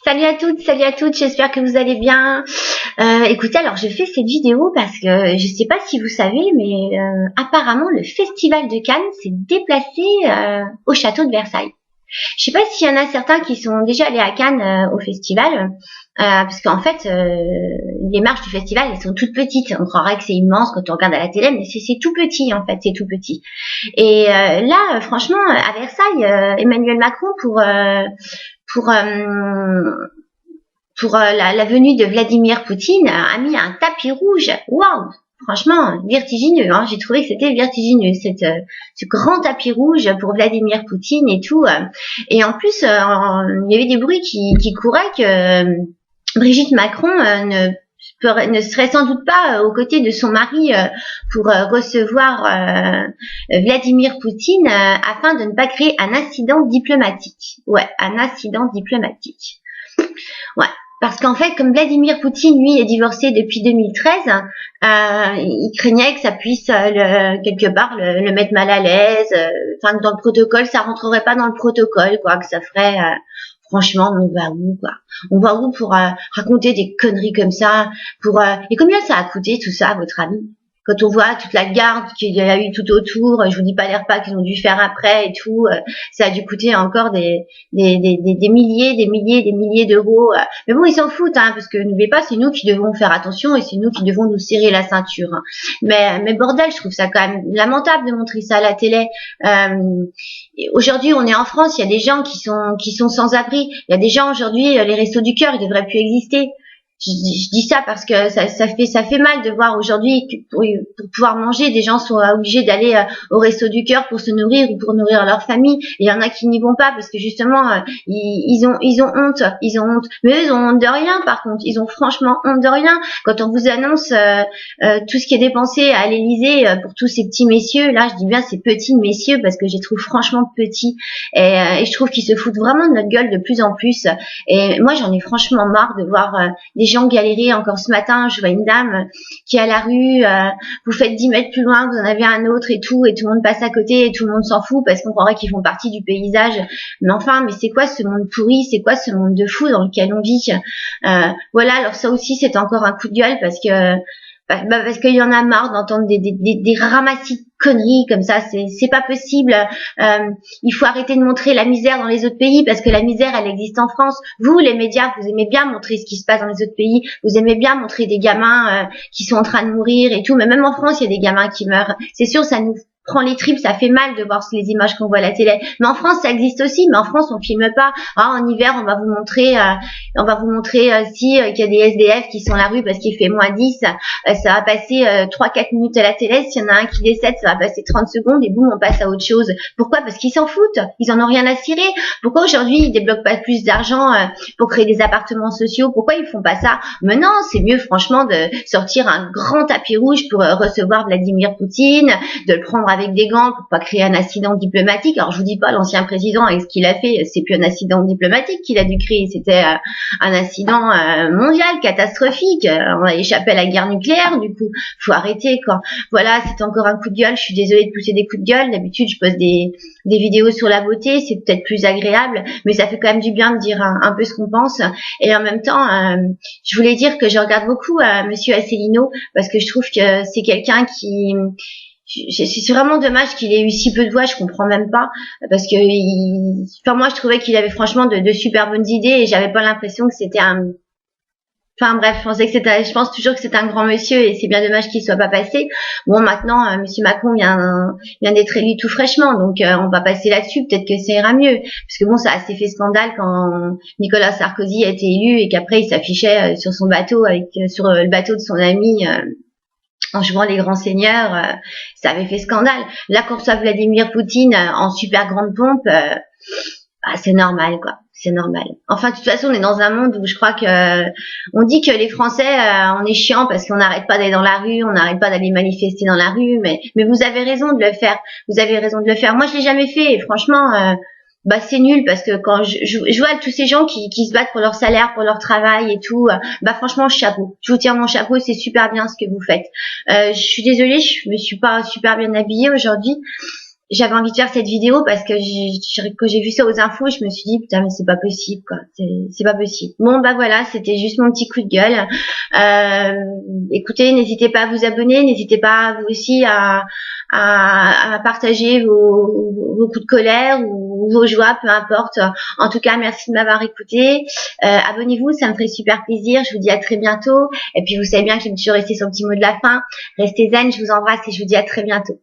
Salut à toutes, j'espère que vous allez bien. Écoutez, alors je fais cette vidéo parce que je sais pas si vous savez, mais apparemment le Festival de Cannes s'est déplacé au château de Versailles. Je sais pas s'il y en a certains qui sont déjà allés à Cannes au festival, parce qu'en fait les marches du festival elles sont toutes petites. On croirait que c'est immense quand on regarde à la télé, mais c'est tout petit en fait, c'est tout petit. Et là, franchement, à Versailles, Emmanuel Macron pour la venue de Vladimir Poutine a mis un tapis rouge. Waouh! Franchement, vertigineux. Hein. J'ai trouvé que c'était vertigineux, ce grand tapis rouge pour Vladimir Poutine et tout. Et en plus, il y avait des bruits qui couraient que Brigitte Macron ne serait sans doute pas aux côtés de son mari pour recevoir Vladimir Poutine afin de ne pas créer un incident diplomatique. Ouais, un incident diplomatique. Ouais. Parce qu'en fait, comme Vladimir Poutine, lui, est divorcé depuis 2013, il craignait que ça puisse quelque part le mettre mal à l'aise. Enfin, dans le protocole, ça rentrerait pas dans le protocole, quoi. Que ça ferait, franchement, on va où, quoi. On va où pour raconter des conneries comme ça, et combien ça a coûté tout ça, à votre avis? Quand on voit toute la garde qu'il y a eu tout autour, je vous dis pas les repas qu'ils ont dû faire après et tout, ça a dû coûter encore des milliers d'euros. Mais bon, ils s'en foutent, hein, parce que n'oubliez pas, c'est nous qui devons faire attention et c'est nous qui devons nous serrer la ceinture. Hein. Mais bordel, je trouve ça quand même lamentable de montrer ça à la télé. Aujourd'hui, on est en France, il y a des gens qui sont sans abri. Il y a des gens aujourd'hui, les restos du cœur, ils devraient plus exister. Je dis ça parce que ça fait mal de voir aujourd'hui que pour pouvoir manger, des gens sont obligés d'aller au resto du cœur pour se nourrir ou pour nourrir leur famille. Et il y en a qui n'y vont pas parce que justement ils ont honte, Mais eux, ils ont honte de rien. Par contre, ils ont franchement honte de rien. Quand on vous annonce tout ce qui est dépensé à l'Élysée pour tous ces petits messieurs, là, je dis bien ces petits messieurs parce que je les trouve franchement petits et je trouve qu'ils se foutent vraiment de notre gueule de plus en plus. Et moi, j'en ai franchement marre de voir des gens galérer. Encore ce matin, je vois une dame qui est à la rue, vous faites 10 mètres plus loin, vous en avez un autre et tout le monde passe à côté et tout le monde s'en fout parce qu'on croirait qu'ils font partie du paysage. Mais enfin, mais c'est quoi ce monde pourri, c'est quoi ce monde de fou dans lequel on vit? Voilà, alors ça aussi c'est encore un coup de gueule parce qu'il y en a marre d'entendre des ramassis de conneries comme ça, c'est pas possible. Il faut arrêter de montrer la misère dans les autres pays parce que la misère elle existe en France. Vous les médias, vous aimez bien montrer ce qui se passe dans les autres pays, vous aimez bien montrer des gamins qui sont en train de mourir et tout, mais même en France il y a des gamins qui meurent. C'est sûr, ça nous prend les tripes, ça fait mal de voir les images qu'on voit à la télé. Mais en France, ça existe aussi, mais en France, on filme pas. Ah, en hiver, on va vous montrer qu'il y a des SDF qui sont à la rue parce qu'il fait -10. Ça va passer 3-4 minutes à la télé. S'il y en a un qui décède, ça va passer 30 secondes et boum, on passe à autre chose. Pourquoi? Parce qu'ils s'en foutent. Ils en ont rien à cirer. Pourquoi aujourd'hui, ils débloquent pas plus d'argent pour créer des appartements sociaux? Pourquoi ils font pas ça? Mais non, c'est mieux, franchement, de sortir un grand tapis rouge pour recevoir Vladimir Poutine, de le prendre avec des gants pour pas créer un incident diplomatique. Alors je vous dis pas, l'ancien président avec ce qu'il a fait, c'est plus un incident diplomatique qu'il a dû créer, c'était un incident mondial, catastrophique. On a échappé à la guerre nucléaire, du coup, faut arrêter quoi. Voilà, c'est encore un coup de gueule. Je suis désolée de pousser des coups de gueule. D'habitude, je poste des vidéos sur la beauté, c'est peut-être plus agréable, mais ça fait quand même du bien de dire un peu ce qu'on pense. Et en même temps, je voulais dire que je regarde beaucoup Monsieur Asselineau parce que je trouve que c'est quelqu'un qui c'est vraiment dommage qu'il ait eu si peu de voix, je comprends même pas, parce que moi je trouvais qu'il avait franchement de super bonnes idées et j'avais pas l'impression que c'était enfin bref, je pense toujours que c'est un grand monsieur et c'est bien dommage qu'il soit pas passé. Bon, maintenant, monsieur Macron vient d'être élu tout fraîchement, donc on va passer là-dessus, peut-être que ça ira mieux. Parce que bon, ça a assez fait scandale quand Nicolas Sarkozy a été élu et qu'après il s'affichait sur son bateau sur le bateau de son ami, en jouant les grands seigneurs, ça avait fait scandale. Là, qu'on reçoit Vladimir Poutine en super grande pompe, c'est normal, quoi. C'est normal. Enfin, de toute façon, on est dans un monde où je crois que on dit que les Français, on est chiant parce qu'on n'arrête pas d'aller dans la rue, on n'arrête pas d'aller manifester dans la rue, mais vous avez raison de le faire. Vous avez raison de le faire. Moi, je l'ai jamais fait et franchement, c'est nul parce que quand je vois tous ces gens qui se battent pour leur salaire, pour leur travail et tout, franchement chapeau. Je vous tire mon chapeau, c'est super bien ce que vous faites. Je suis désolée, je me suis pas super bien habillée aujourd'hui. j'avais envie de faire cette vidéo parce que quand j'ai vu ça aux infos, je me suis dit putain mais c'est pas possible quoi, c'est pas possible. Bon bah voilà, c'était juste mon petit coup de gueule. Écoutez, n'hésitez pas à vous abonner, n'hésitez pas vous aussi à partager vos coups de colère ou vos joies, peu importe. En tout cas, merci de m'avoir écouté. Abonnez-vous, ça me ferait super plaisir. Je vous dis à très bientôt. Et puis vous savez bien que j'aime toujours rester sur le petit mot de la fin. Restez zen, je vous embrasse et je vous dis à très bientôt.